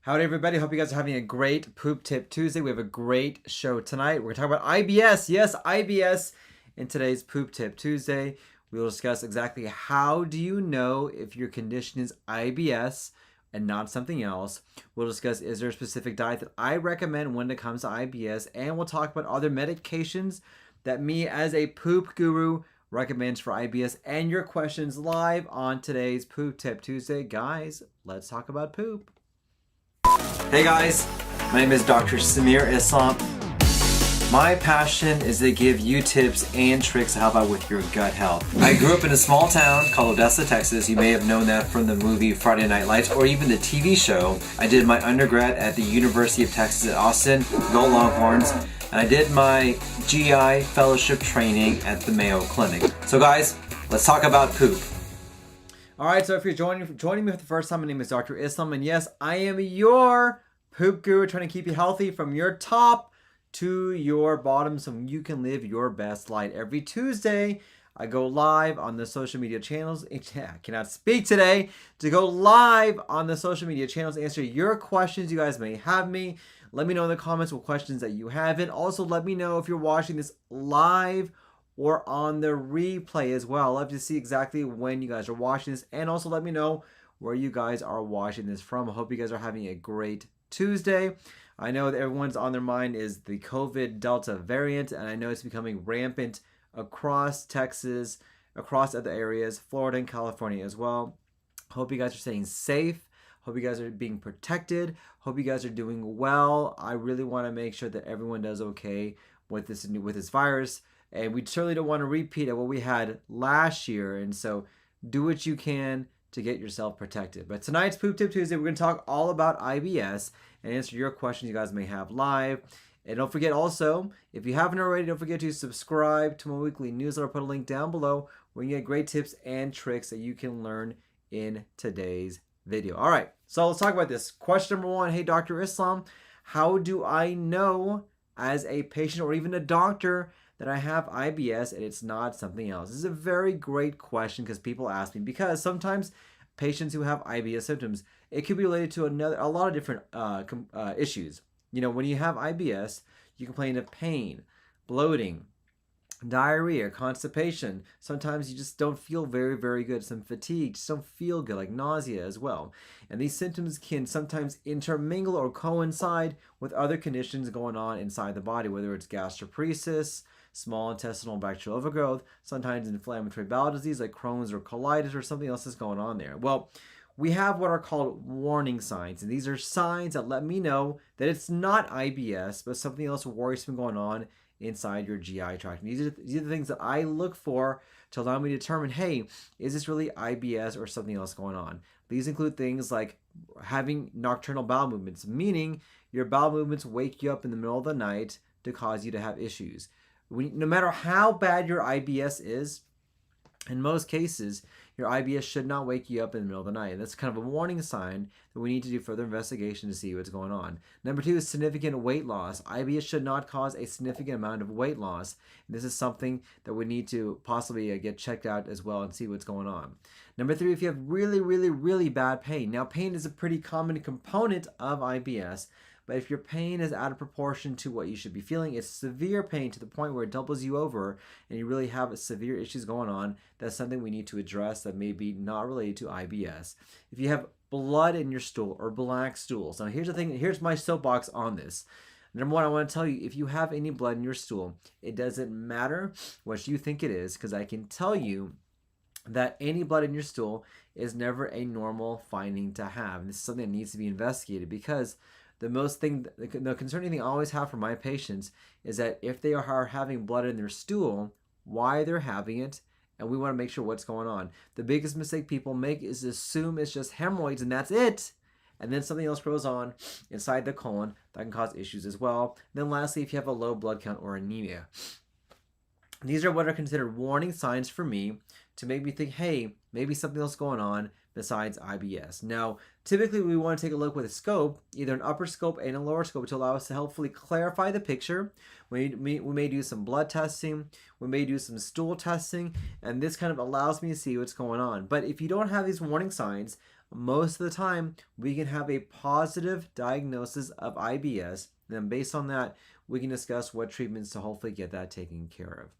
Howdy everybody, hope you guys are having a great Poop Tip Tuesday. We have a great show tonight. We're going to talk about IBS. Yes, IBS. In today's Poop Tip Tuesday, we will discuss exactly how do you know if your condition is IBS and not something else. We'll discuss is there a specific diet that I recommend when it comes to IBS, and we'll talk about other medications that me as a poop guru recommends for IBS, and your questions live on today's Poop Tip Tuesday. Guys, let's talk about poop. Hey guys, my name is Dr. Samir Islam. My passion is to give you tips and tricks to help out with your gut health. I grew up in a small town called Odessa, Texas. You may have known that from the movie Friday Night Lights or even the TV show. I did my undergrad at the University of Texas at Austin, go Longhorns, and I did my GI fellowship training at the Mayo Clinic. So guys, let's talk about poop. Alright, so if you're joining me for the first time, my name is Dr. Islam, and yes, I am your poop guru trying to keep you healthy from your top to your bottom so you can live your best life. Every Tuesday, I go live on the social media channels. I cannot speak today. To go live on the social media channels, answer your questions you guys may have me. Let me know in the comments what questions that you have, and also let me know if you're watching this live or on the replay as well. I'd love to see exactly when you guys are watching this, and also let me know where you guys are watching this from. I hope you guys are having a great Tuesday. I know that everyone's on their mind is the COVID Delta variant, and I know it's becoming rampant across Texas, across other areas, Florida and California as well. Hope you guys are staying safe. Hope you guys are being protected. Hope you guys are doing well. I really want to make sure that everyone does okay with this virus. And we certainly don't want to repeat what we had last year. And so do what you can to get yourself protected. But tonight's Poop Tip Tuesday, we're going to talk all about IBS and answer your questions you guys may have live. And don't forget also, if you haven't already, don't forget to subscribe to my weekly newsletter. I'll put a link down below where you get great tips and tricks that you can learn in today's video. All right, so let's talk about this. Question number one, hey, Dr. Islam, how do I know as a patient or even a doctor that I have IBS and it's not something else? This is a very great question because people ask me, because sometimes patients who have IBS symptoms, it could be related to a lot of different issues. You know, when you have IBS, you complain of pain, bloating, diarrhea, constipation. Sometimes you just don't feel very, very good. Some fatigue, just don't feel good, like nausea as well. And these symptoms can sometimes intermingle or coincide with other conditions going on inside the body, whether it's gastroparesis, small intestinal bacterial overgrowth, sometimes inflammatory bowel disease like Crohn's or colitis, or something else that's going on there. Well, we have what are called warning signs, and these are signs that let me know that it's not IBS, but something else worrisome going on inside your GI tract. And these are the things that I look for to allow me to determine, hey, is this really IBS or something else going on? These include things like having nocturnal bowel movements, meaning your bowel movements wake you up in the middle of the night to cause you to have issues. No matter how bad your IBS is, in most cases, your IBS should not wake you up in the middle of the night. And that's kind of a warning sign that we need to do further investigation to see what's going on. Number two is significant weight loss. IBS should not cause a significant amount of weight loss. And this is something that we need to possibly get checked out as well and see what's going on. Number three, if you have really, really, really bad pain. Now, pain is a pretty common component of IBS. But if your pain is out of proportion to what you should be feeling, it's severe pain to the point where it doubles you over and you really have severe issues going on, that's something we need to address that may be not related to IBS. If you have blood in your stool or black stools, now here's the thing, here's my soapbox on this. Number one, I want to tell you, if you have any blood in your stool, it doesn't matter what you think it is, because I can tell you that any blood in your stool is never a normal finding to have. And this is something that needs to be investigated, because the concerning thing I always have for my patients is that if they are having blood in their stool, why they're having it, and we want to make sure what's going on. The biggest mistake people make is assume it's just hemorrhoids and that's it, and then something else grows on inside the colon that can cause issues as well. And then lastly, if you have a low blood count or anemia. These are what are considered warning signs for me to make me think, hey, maybe something else going on besides IBS. Now, typically we want to take a look with a scope, either an upper scope and a lower scope, to allow us to helpfully clarify the picture. We may do some blood testing, we may do some stool testing, and this kind of allows me to see what's going on. But if you don't have these warning signs, most of the time we can have a positive diagnosis of IBS. And then based on that, we can discuss what treatments to hopefully get that taken care of.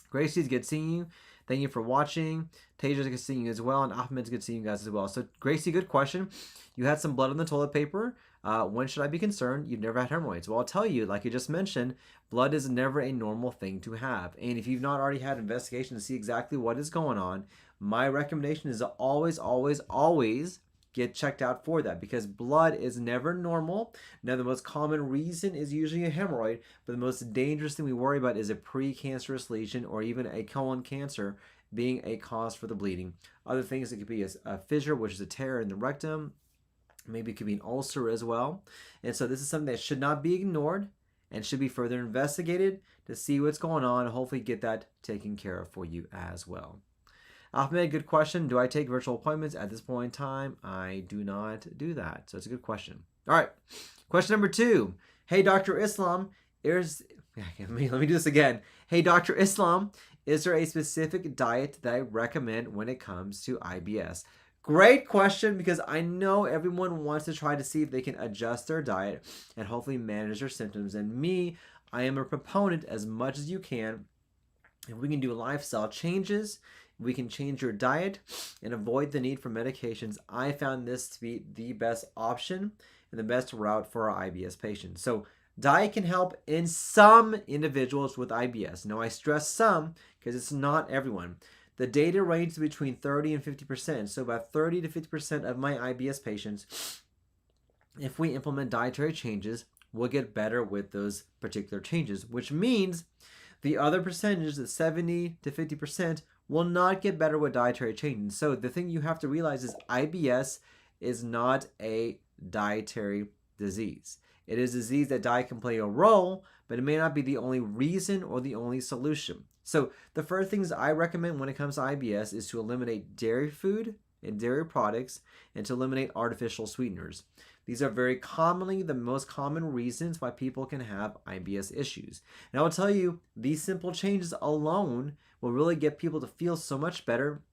Gracie, it's good seeing you. Thank you for watching. Tasia, it's good seeing you as well. And Ahmed's good seeing you guys as well. So, Gracie, good question. You had some blood on the toilet paper. When should I be concerned? You've never had hemorrhoids. Well, I'll tell you, like you just mentioned, blood is never a normal thing to have. And if you've not already had investigation to see exactly what is going on, my recommendation is to always, always, always get checked out for that, because blood is never normal. Now, the most common reason is usually a hemorrhoid, but the most dangerous thing we worry about is a precancerous lesion or even a colon cancer being a cause for the bleeding. Other things, it could be a fissure, which is a tear in the rectum. Maybe it could be an ulcer as well. And so this is something that should not be ignored and should be further investigated to see what's going on and hopefully get that taken care of for you as well. Ahmed, good question. Do I take virtual appointments at this point in time? I do not do that. So it's a good question. All right. Question number 2. Hey, Dr. Islam, let me do this again. Hey, Dr. Islam, is there a specific diet that I recommend when it comes to IBS? Great question, because I know everyone wants to try to see if they can adjust their diet and hopefully manage their symptoms. And me, I am a proponent as much as you can. If we can do lifestyle changes, we can change your diet and avoid the need for medications. I found this to be the best option and the best route for our IBS patients. So diet can help in some individuals with IBS. Now, I stress some because it's not everyone. The data ranges between 30 and 50%. So about 30 to 50% of my IBS patients, if we implement dietary changes, will get better with those particular changes, which means the other percentage, the 70 to 50%, will not get better with dietary changes. So the thing you have to realize is IBS is not a dietary disease. It is a disease that diet can play a role, but it may not be the only reason or the only solution. So the first things I recommend when it comes to IBS is to eliminate dairy food and dairy products and to eliminate artificial sweeteners. These are very commonly the most common reasons why people can have IBS issues. And I will tell you, these simple changes alone will really get people to feel so much better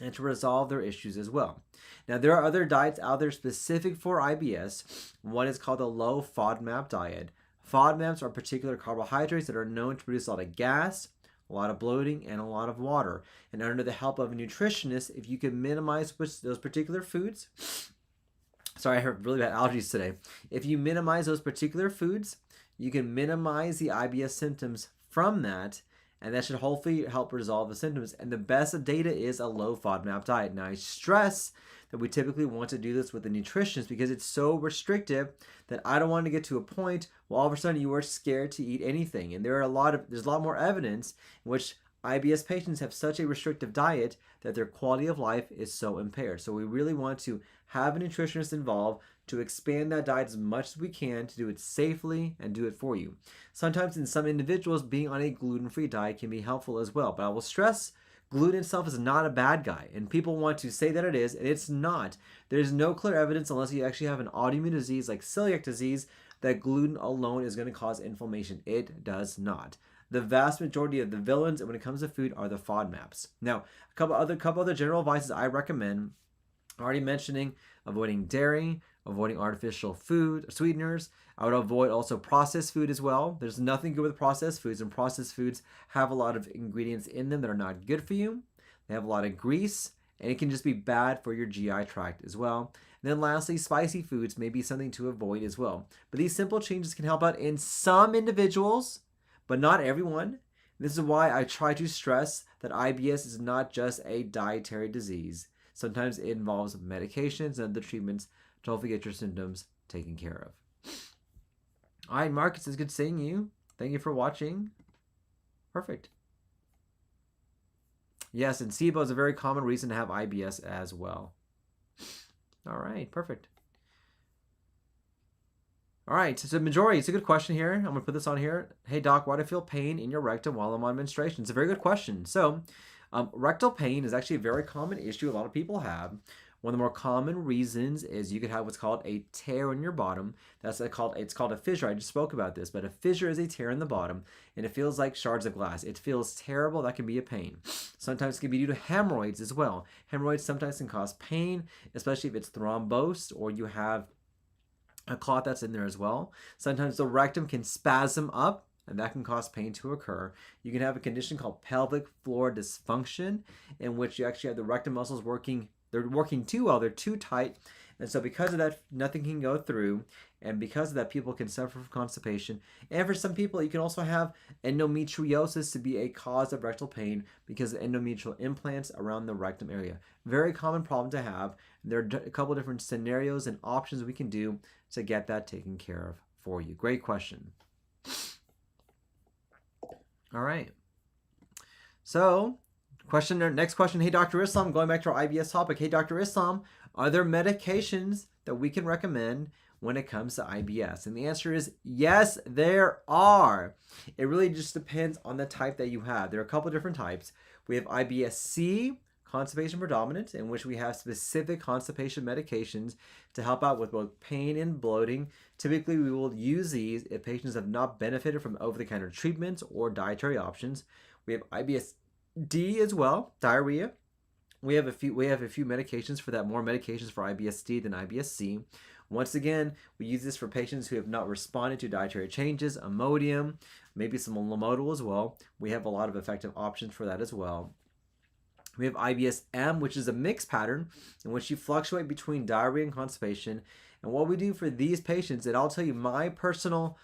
and to resolve their issues as well. Now, there are other diets out there specific for IBS. One is called the low FODMAP diet. FODMAPs are particular carbohydrates that are known to produce a lot of gas, a lot of bloating, and a lot of water. And under the help of a nutritionist, if you can minimize those particular foods, sorry, I have really bad allergies today. If you minimize those particular foods, you can minimize the IBS symptoms from that, and that should hopefully help resolve the symptoms. And the best data is a low FODMAP diet. Now, I stress that we typically want to do this with a nutritionist because it's so restrictive that I don't want to get to a point where all of a sudden you are scared to eat anything. And there's a lot more evidence in which IBS patients have such a restrictive diet that their quality of life is so impaired. So we really want to have a nutritionist involved to expand that diet as much as we can to do it safely and do it for you. Sometimes in some individuals, being on a gluten-free diet can be helpful as well. But I will stress, gluten itself is not a bad guy. And people want to say that it is, and it's not. There's no clear evidence, unless you actually have an autoimmune disease like celiac disease, that gluten alone is going to cause inflammation. It does not. The vast majority of the villains when it comes to food are the FODMAPs. Now, a couple other general advices I recommend, already mentioning avoiding dairy, avoiding artificial food, sweeteners. I would avoid also processed food as well. There's nothing good with processed foods, and processed foods have a lot of ingredients in them that are not good for you. They have a lot of grease, and it can just be bad for your GI tract as well. And then lastly, spicy foods may be something to avoid as well. But these simple changes can help out in some individuals, but not everyone. This is why I try to stress that IBS is not just a dietary disease. Sometimes it involves medications and other treatments to hopefully get your symptoms taken care of. All right, Marcus, it's good seeing you. Thank you for watching. Perfect. Yes, and SIBO is a very common reason to have IBS as well. All right, perfect. All right, so majority, it's a good question here. I'm going to put this on here. Hey, doc, why do I feel pain in your rectum while I'm on menstruation? It's a very good question. So rectal pain is actually a very common issue a lot of people have One of the more common reasons is you could have what's called a tear in your bottom. It's called a fissure. I just spoke about this, but a fissure is a tear in the bottom, and it feels like shards of glass. It feels terrible. That can be a pain. Sometimes it can be due to hemorrhoids as well. Hemorrhoids sometimes can cause pain, especially if it's thrombosed or you have a clot that's in there as well. Sometimes the rectum can spasm up, and that can cause pain to occur. You can have a condition called pelvic floor dysfunction, in which you actually have the rectum muscles working. They're working too well. They're too tight. And so because of that, nothing can go through. And because of that, people can suffer from constipation. And for some people, you can also have endometriosis to be a cause of rectal pain because of endometrial implants around the rectum area. Very common problem to have. There are a couple different scenarios and options we can do to get that taken care of for you. Great question. All right. So, next question. Hey, Dr. Islam, going back to our IBS topic. Hey, Dr. Islam, are there medications that we can recommend when it comes to IBS? And the answer is yes, there are. It really just depends on the type that you have. There are a couple different types. We have IBS-C, constipation predominant, in which we have specific constipation medications to help out with both pain and bloating. Typically, we will use these if patients have not benefited from over-the-counter treatments or dietary options. We have IBS-D as well, diarrhea. We have a few medications for that, more medications for IBS-D than IBS-C. Once again, we use this for patients who have not responded to dietary changes, Imodium, maybe some Lomotil as well. We have a lot of effective options for that as well. We have IBS-M, which is a mixed pattern in which you fluctuate between diarrhea and constipation. And what we do for these patients, and I'll tell you my personal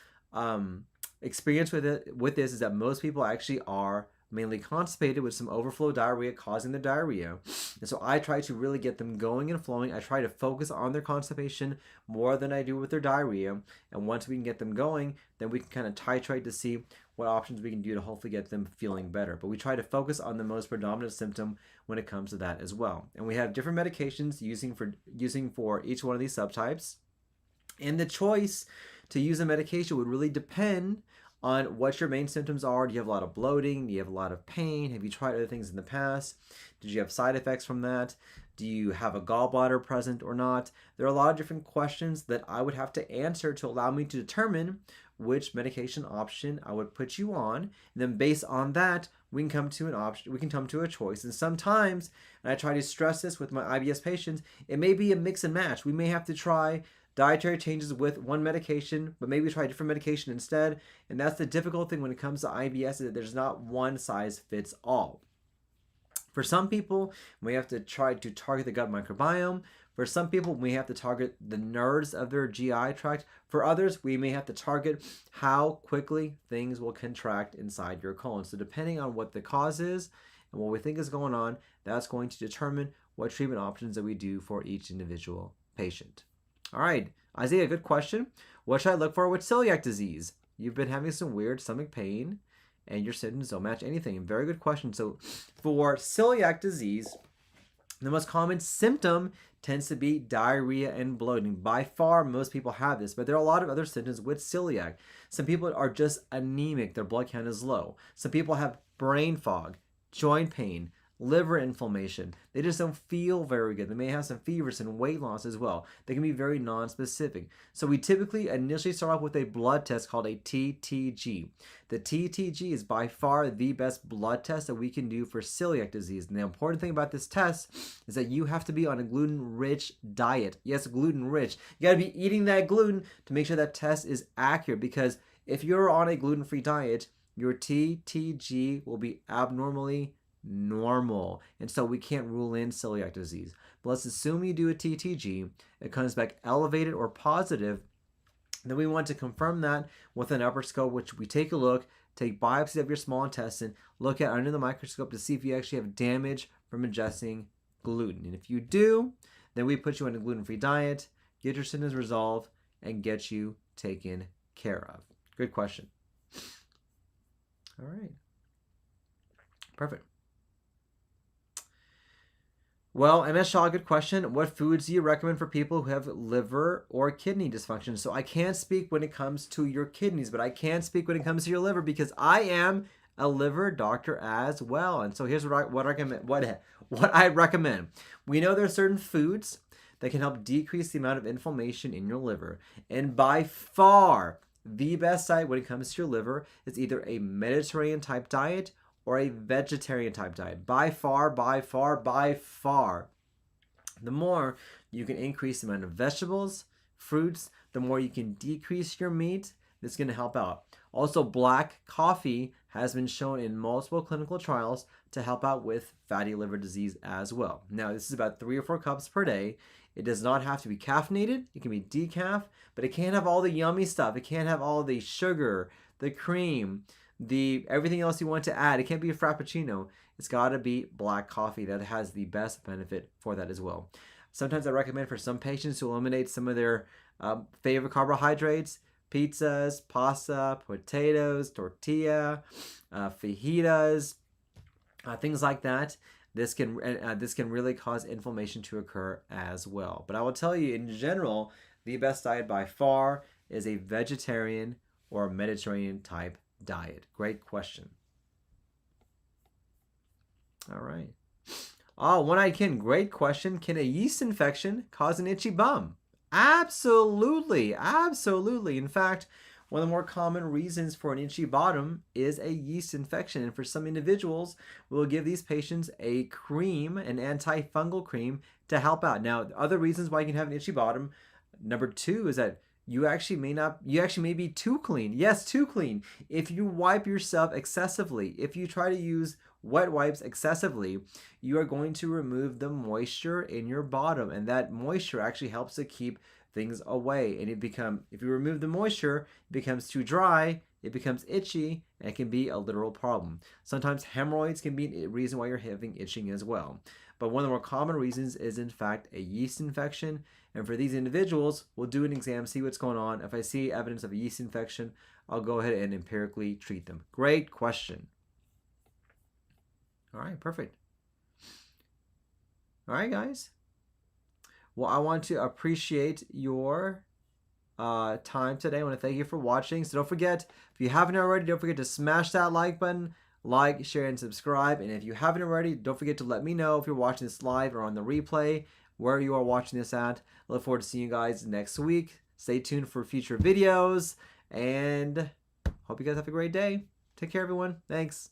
experience with this is that most people actually are mainly constipated with some overflow diarrhea causing the diarrhea. And so I try to really get them going and flowing. I try to focus on their constipation more than I do with their diarrhea. And once we can get them going, then we can kind of titrate to see what options we can do to hopefully get them feeling better. But we try to focus on the most predominant symptom when it comes to that as well. And we have different medications using for each one of these subtypes. And the choice to use a medication would really depend on what your main symptoms are. Do you have a lot of bloating? Do you have a lot of pain? Have you tried other things in the past? Did you have side effects from that? Do you have a gallbladder present or not? There are a lot of different questions that I would have to answer to allow me to determine which medication option I would put you on. And then based on that, we can come to an option, we can come to a choice. And sometimes, and I try to stress this with my IBS patients, it may be a mix and match. We may have to try dietary changes with one medication, but maybe try a different medication instead. And that's the difficult thing when it comes to IBS, is that there's not one size fits all. For some people, we have to try to target the gut microbiome. For some people, we have to target the nerves of their GI tract. For others, we may have to target how quickly things will contract inside your colon. So depending on what the cause is and what we think is going on, that's going to determine what treatment options that we do for each individual patient. All right, Isaiah, good question. What should I look for with celiac disease? You've been having some weird stomach pain and your symptoms don't match anything. Very good question. So for celiac disease, the most common symptom tends to be diarrhea and bloating. By far, most people have this, but there are a lot of other symptoms with celiac. Some people are just anemic. Their blood count is low. Some people have brain fog, joint pain, liver inflammation. They just don't feel very good. They may have some fevers and weight loss as well. They can be very non-specific. So we typically initially start off with a blood test called a TTG. The TTG is by far the best blood test that we can do for celiac disease. And the important thing about this test is that you have to be on a gluten-rich diet. Yes, gluten-rich. You got to be eating that gluten to make sure that test is accurate, because if you're on a gluten-free diet, your TTG will be abnormally normal, and so we can't rule in celiac disease. But let's assume you do a TTG, it comes back elevated or positive, then we want to confirm that with an upper scope, which we take a look, take biopsies of your small intestine, look at under the microscope to see if you actually have damage from ingesting gluten. And if you do, then we put you on a gluten-free diet, get your symptoms resolved, and get you taken care of. Good question. All right. Perfect. Well, MS Shaw, good question. What foods do you recommend for people who have liver or kidney dysfunction? So I can't speak when it comes to your kidneys, but I can speak when it comes to your liver, because I am a liver doctor as well. And so here's what I recommend. We know there are certain foods that can help decrease the amount of inflammation in your liver. And by far, the best diet when it comes to your liver is either a Mediterranean type diet or a vegetarian type diet. By far, by far, by far. The more you can increase the amount of vegetables, fruits, the more you can decrease your meat. This is going to help out. Also, black coffee has been shown in multiple clinical trials to help out with fatty liver disease as well. Now, this is about 3 or 4 cups per day. It does not have to be caffeinated. It can be decaf, but it can't have all the yummy stuff. It can't have all the sugar, the cream, everything else you want to add. It can't be a frappuccino. It's got to be black coffee. That has the best benefit for that as well. Sometimes I recommend for some patients to eliminate some of their favorite carbohydrates, pizzas, pasta, potatoes, tortilla, fajitas, things like that. This can really cause inflammation to occur as well. But I will tell you, in general, the best diet by far is a vegetarian or Mediterranean type diet. Great question. All right. Oh, one-eyed Ken, great question. Can a yeast infection cause an itchy bum? Absolutely, absolutely. In fact, one of the more common reasons for an itchy bottom is a yeast infection. And for some individuals, we'll give these patients a cream, an antifungal cream, to help out. Now, other reasons why you can have an itchy bottom, number 2 is that you actually may be too clean. Yes, too clean. If you wipe yourself excessively, if you try to use wet wipes excessively, you are going to remove the moisture in your bottom, and that moisture actually helps to keep things away. And if you remove the moisture, it becomes too dry, it becomes itchy, and it can be a literal problem. Sometimes hemorrhoids can be a reason why you're having itching as well. But one of the more common reasons is in fact a yeast infection. And for these individuals, we'll do an exam, see what's going on. If I see evidence of a yeast infection, I'll go ahead and empirically treat them. Great question. All right, perfect. All right, guys. Well, I want to appreciate your time today. I want to thank you for watching. So don't forget, if you haven't already, don't forget to smash that like button, like, share, and subscribe. And if you haven't already, don't forget to let me know if you're watching this live or on the replay, where you are watching this at. I look forward to seeing you guys next week. Stay tuned for future videos, and hope you guys have a great day. Take care, everyone. Thanks.